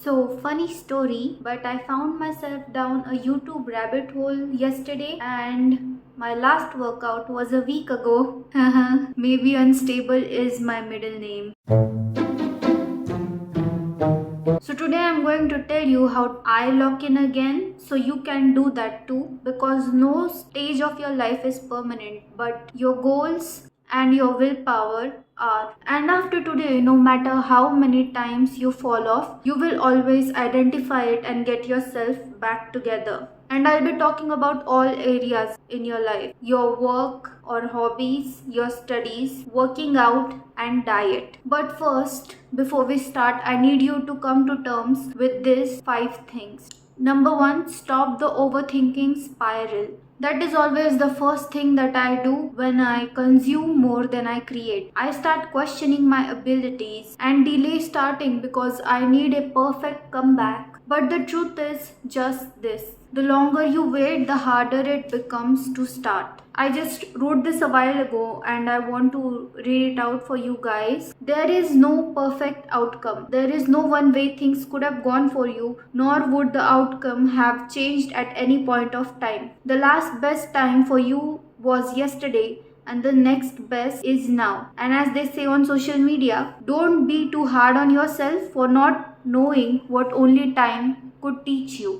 So, funny story, but I found myself down a YouTube rabbit hole yesterday and my last workout was a week ago. Maybe unstable is my middle name. So today I'm going to tell you how I lock in again so you can do that too, because no stage of your life is permanent, but your goals and your willpower are. And after today, no matter how many times you fall off, you will always identify it and get yourself back together. And I'll be talking about all areas in your life: your work or hobbies, your studies, working out, and diet. But first, before we start, I need you to come to terms with these 5 things. Number one, stop the overthinking spiral. That is always the first thing that I do when I consume more than I create. I start questioning my abilities and delay starting because I need a perfect comeback. But the truth is just this: the longer you wait, the harder it becomes to start. I just wrote this a while ago and I want to read it out for you guys. There is no perfect outcome. There is no one way things could have gone for you, nor would the outcome have changed at any point of time. The last best time for you was yesterday, and the next best is now. And as they say on social media, don't be too hard on yourself for not knowing what only time could teach you.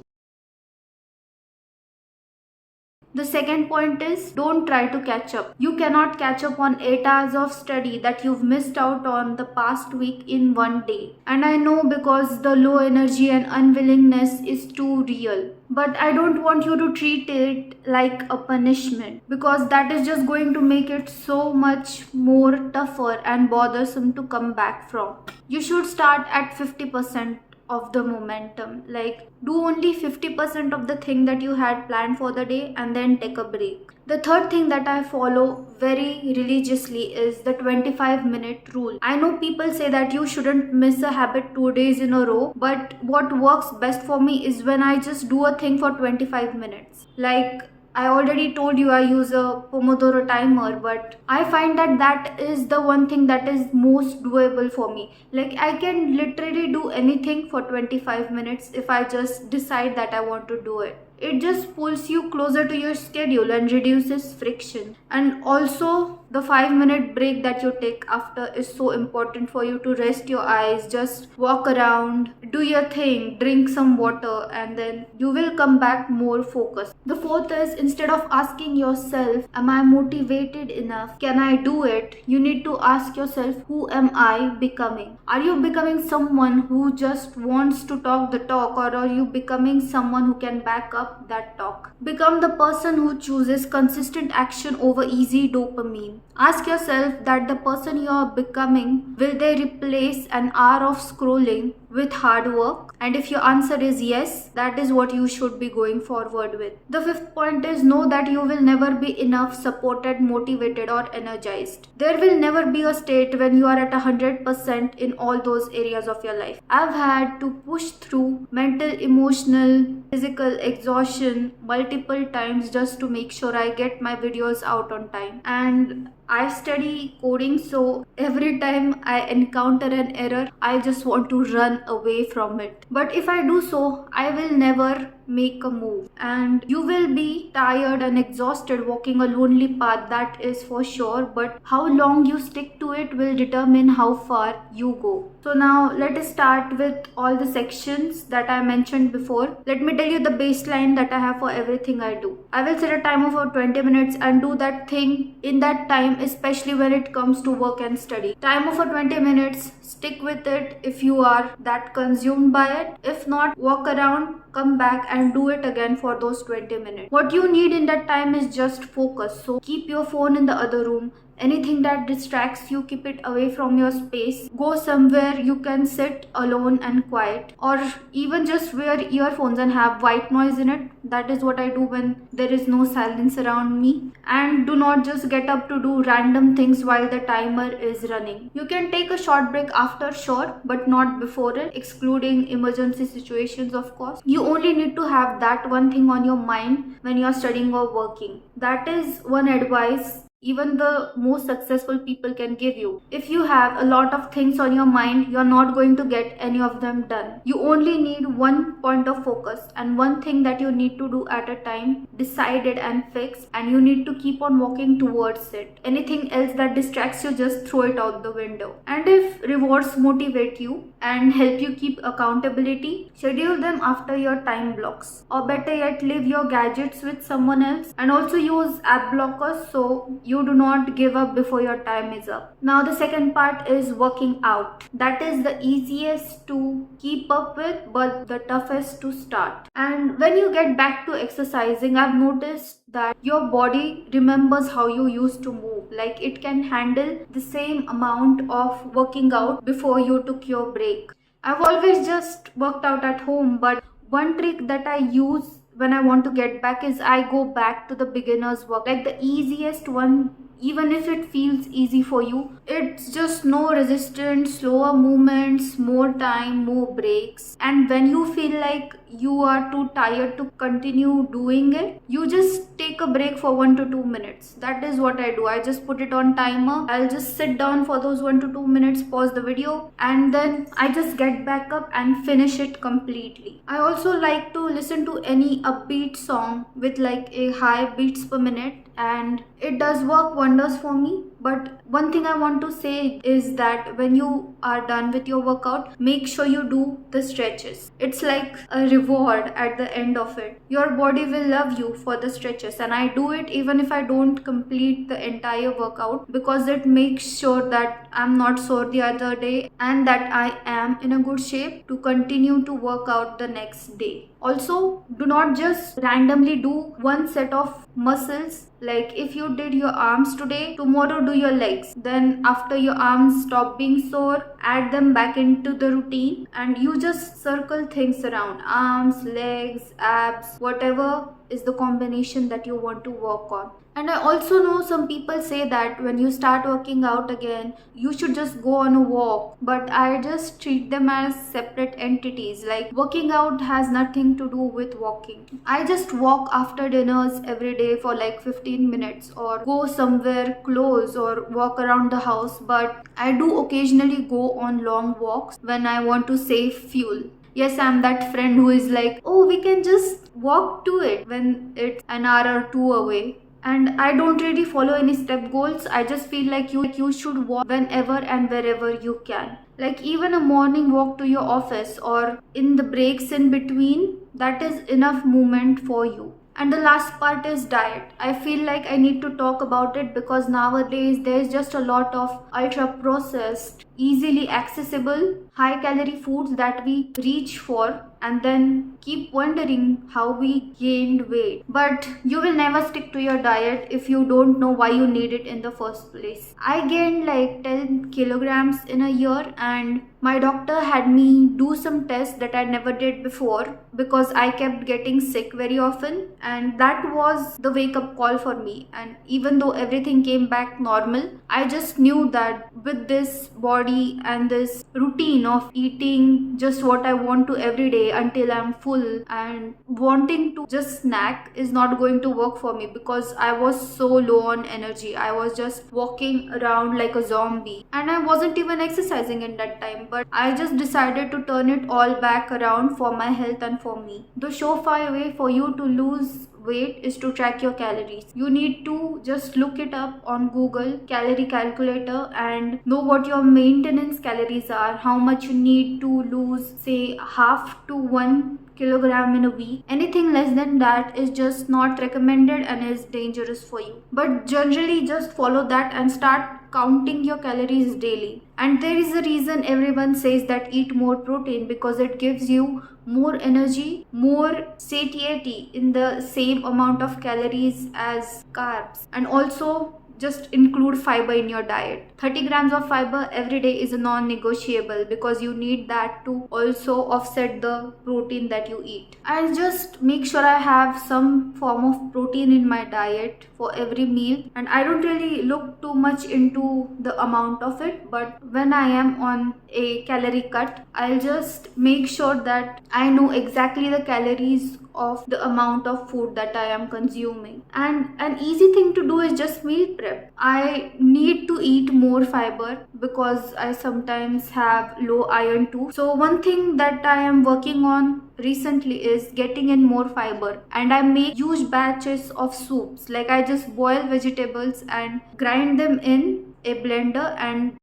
The second point is, don't try to catch up. You cannot catch up on 8 hours of study that you've missed out on the past week in one day. And I know, because the low energy and unwillingness is too real. But I don't want you to treat it like a punishment, because that is just going to make it so much more tougher and bothersome to come back from. You should start at 50% of the momentum. Like, do only 50% of the thing that you had planned for the day and then take a break. The third thing that I follow very religiously is the 25-minute rule. I know people say that you shouldn't miss a habit 2 days in a row, but what works best for me is when I just do a thing for 25 minutes. Like, I already told you I use a Pomodoro timer, but I find that that is the one thing that is most doable for me. Like, I can literally do anything for 25 minutes if I just decide that I want to do it. It just pulls you closer to your schedule and reduces friction. And also, the 5-minute break that you take after is so important for you to rest your eyes, just walk around, do your thing, drink some water, and then you will come back more focused. The fourth is, instead of asking yourself, am I motivated enough? Can I do it? You need to ask yourself, who am I becoming? Are you becoming someone who just wants to talk the talk, or are you becoming someone who can back up that talk? Become the person who chooses consistent action over easy dopamine. Ask yourself that the person you are becoming, will they replace an hour of scrolling with hard work? And if your answer is yes, that is what you should be going forward with. The fifth point is, know that you will never be enough supported, motivated, or energized. There will never be a state when you are at 100% in all those areas of your life. I've had to push through mental, emotional, physical exhaustion multiple times just to make sure I get my videos out on time. And I study coding, so every time I encounter an error, I just want to run away from it. But if I do so, I will never make a move. And you will be tired and exhausted walking a lonely path, that is for sure. But how long you stick to it will determine how far you go. So now let us start with all the sections that I mentioned before. Let me tell you the baseline that I have for everything I do. I will set a timer for 20 minutes and do that thing in that time, especially when it comes to work and study. Timer for 20 minutes, stick with it if you are that consumed by it. If not, walk around, come back and do it again for those 20 minutes. What you need in that time is just focus. So keep your phone in the other room. Anything that distracts you, keep it away from your space. Go somewhere you can sit alone and quiet, or even just wear earphones and have white noise in it. That is what I do when there is no silence around me. And do not just get up to do random things while the timer is running. You can take a short break after, sure, but not before it, excluding emergency situations, of course. You only need to have that one thing on your mind when you are studying or working. That is one advice even the most successful people can give you. If you have a lot of things on your mind, you're not going to get any of them done. You only need one point of focus and one thing that you need to do at a time, decided and fixed, and you need to keep on walking towards it. Anything else that distracts you, just throw it out the window. And if rewards motivate you and help you keep accountability, schedule them after your time blocks. Or better yet, leave your gadgets with someone else, and also use app blockers so you do not give up before your time is up. Now the second part is working out. That is the easiest to keep up with but the toughest to start. And when you get back to exercising, I've noticed that your body remembers how you used to move. Like it can handle the same amount of working out before you took your break. I've always just worked out at home, but one trick that I use when I want to get back is I go back to the beginner's work, like the easiest one. Even if it feels easy for you, it's just no resistance, slower movements, more time, more breaks. And when you feel like you are too tired to continue doing it, you just take a break for 1 to 2 minutes. That is what I do. I just put it on timer. I'll just sit down for those 1 to 2 minutes, pause the video, and then I just get back up and finish it completely. I also like to listen to any upbeat song with like a high beats per minute, and it does work wonders for me. But one thing I want to say is that when you are done with your workout, make sure you do the stretches. It's like a reward at the end of it. Your body will love you for the stretches, and I do it even if I don't complete the entire workout, because it makes sure that I'm not sore the other day and that I am in a good shape to continue to work out the next day. Also, do not just randomly do one set of muscles. Like if you did your arms today, tomorrow do your legs. Then after your arms stop being sore, add them back into the routine, and you just circle things around: arms, legs, abs, whatever is the combination that you want to work on. And I also know some people say that when you start working out again, you should just go on a walk. But I just treat them as separate entities. Like working out has nothing to do with walking. I just walk after dinners every day for like 15 minutes, or go somewhere close, or walk around the house. But I do occasionally go on long walks when I want to save fuel. Yes, I'm that friend who is like, oh, we can just walk to it when it's an hour or two away. And I don't really follow any step goals. I just feel like you should walk whenever and wherever you can. Like even a morning walk to your office or in the breaks in between, that is enough movement for you. And the last part is diet. I feel like I need to talk about it because nowadays there's just a lot of ultra processed, easily accessible, high calorie foods that we reach for and then keep wondering how we gained weight. But you will never stick to your diet if you don't know why you need it in the first place. I gained like 10 kilograms in a year, and my doctor had me do some tests that I never did before because I kept getting sick very often, and that was the wake up call for me. And even though everything came back normal, I just knew that with this body and this routine of eating just what I want to every day until I'm full, and wanting to just snack is not going to work for me because I was so low on energy. I was just walking around like a zombie, and I wasn't even exercising in that time. But I just decided to turn it all back around for my health and for me. The surefire way for you to lose weight is to track your calories. You need to just look it up on Google, calorie calculator, and know what your maintenance calories are, how much you need to lose, say half to 1 kilogram in a week. Anything less than that is just not recommended and is dangerous for you. But generally just follow that and start counting your calories daily. And there is a reason everyone says that eat more protein, because it gives you more energy, more satiety in the same amount of calories as carbs. And also just include fiber in your diet. 30 grams of fiber every day is a non-negotiable, because you need that to also offset the protein that you eat. I just make sure I have some form of protein in my diet for every meal, and I don't really look too much into the amount of it, but when I am on a calorie cut, I'll just make sure that I know exactly the calories of the amount of food that I am consuming. And an easy thing to do is just meal prep. I need to eat more fiber because I sometimes have low iron too. So one thing that I am working on recently is getting in more fiber, and I make huge batches of soups. Like, I just boil vegetables and grind them in a blender and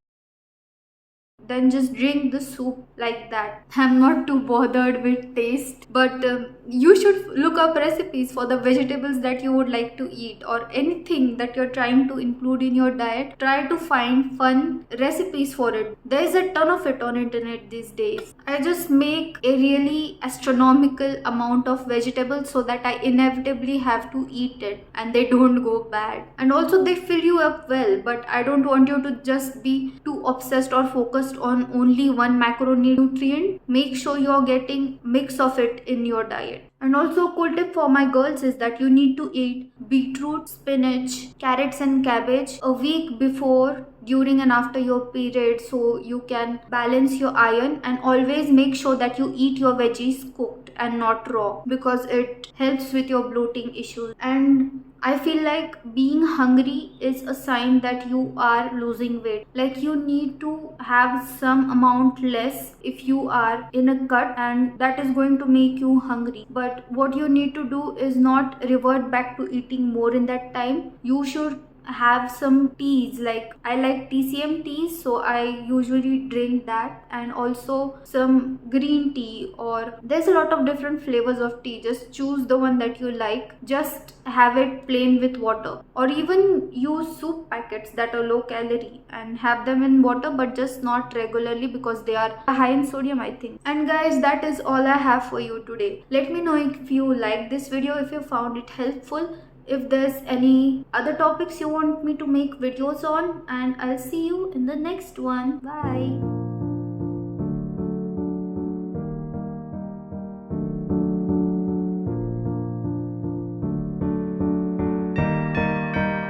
then just drink the soup like that. I'm not too bothered with taste, but you should look up recipes for the vegetables that you would like to eat, or anything that you're trying to include in your diet. Try to find fun recipes for it. There's a ton of it on internet these days. I just make a really astronomical amount of vegetables so that I inevitably have to eat it and they don't go bad. And also they fill you up well, but I don't want you to just be too obsessed or focused on only one macronutrient. Make sure you're getting mix of it in your diet. And also a cool tip for my girls is that you need to eat beetroot, spinach, carrots and cabbage a week before, during and after your period, so you can balance your iron. And always make sure that you eat your veggies cooked and not raw, because it helps with your bloating issues. And I feel like being hungry is a sign that you are losing weight. Like, you need to have some amount less if you are in a cut, and that is going to make you hungry. But what you need to do is not revert back to eating more in that time. You should have some teas. Like, I like TCM teas, so I usually drink that, and also some green tea, or there's a lot of different flavors of tea. Just choose the one that you like. Just have it plain with water, or even use soup packets that are low calorie and have them in water, but just not regularly because they are high in sodium, I think. And guys, that is all I have for you today. Let me know if you liked this video, if you found it helpful, if there's any other topics you want me to make videos on, and I'll see you in the next one. Bye.